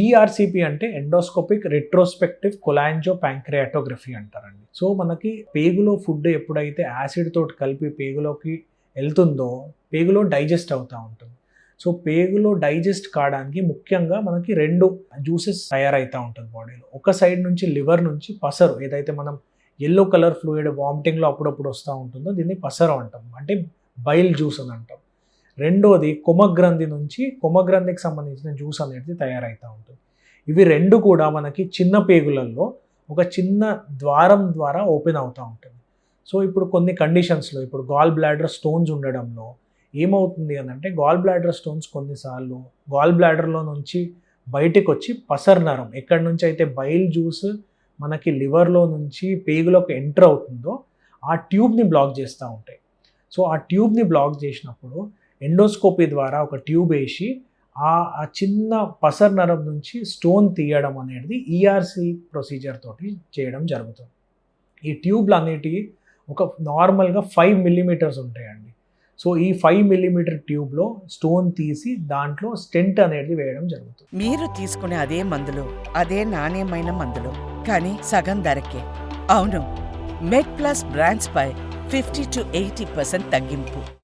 ERCP అంటే endoscopic retrospective కొలాంజో ప్యాంక్రియాటోగ్రఫీ అంటారండి. So మనకి పేగులో ఫుడ్ ఎప్పుడైతే యాసిడ్ తోటి కలిపి పేగులోకి వెళ్తుందో పేగులో డైజెస్ట్ అవుతూ ఉంటుంది. సో పేగులో డైజెస్ట్ కావడానికి ముఖ్యంగా మనకి 2 జ్యూసెస్ తయారవుతూ ఉంటుంది బాడీలో. ఒక సైడ్ నుంచి లివర్ నుంచి పసరు, ఏదైతే మనం ఎల్లో కలర్ ఫ్లూయిడ్ వామిటింగ్లో అప్పుడప్పుడు వస్తూ ఉంటుందో దీన్ని పసరు అంటాం, అంటే బైల్ జ్యూస్ అని అంటాం. రెండోది కొమగ్రంథి నుంచి కొమగ్రంథికి సంబంధించిన జ్యూస్ అనేది తయారవుతూ ఉంటుంది. ఇవి 2 కూడా మనకి చిన్న పేగులలో ఒక చిన్న ద్వారం ద్వారా ఓపెన్ అవుతూ ఉంటుంది. సో ఇప్పుడు కొన్ని కండిషన్స్లో, ఇప్పుడు గాల్ బ్లాడర్ స్టోన్స్ ఉండడంలో ఏమవుతుంది అని అంటే, గాల్ బ్లాడర్ స్టోన్స్ కొన్నిసార్లు గాల్ బ్లాడర్లో నుంచి బయటకు వచ్చి పసర్ నరం, ఎక్కడి నుంచి అయితే బైల్ జ్యూస్ మనకి లివర్లో నుంచి పేగులోకి ఎంటర్ అవుతుందో ఆ ట్యూబ్ని బ్లాక్ చేస్తూ ఉంటాయి. సో ఆ ట్యూబ్ని బ్లాక్ చేసినప్పుడు ఎండోస్కోపీ ద్వారా ఒక ట్యూబ్ వేసి ఆ చిన్న పసర్ నరం నుంచి స్టోన్ తీయడం అనేది ఈఆర్సి ప్రొసీజర్ తోటి చేయడం జరుగుతుంది. ఈ ట్యూబ్లు అనేటివి ఒక నార్మల్గా 5 మిల్లీమీటర్స్ ఉంటాయండి. సో ఈ 5 మిల్లీమీటర్ ట్యూబ్లో స్టోన్ తీసి దాంట్లో స్టెంట్ అనేది వేయడం జరుగుతుంది. మీరు తీసుకునే అదే మందులు, అదే నాణ్యమైన మందులు, కానీ సగం ధరకే. అవును, మెడ్ ప్లస్ బ్రాండ్స్ పై 50 to 80% తగ్గింపు.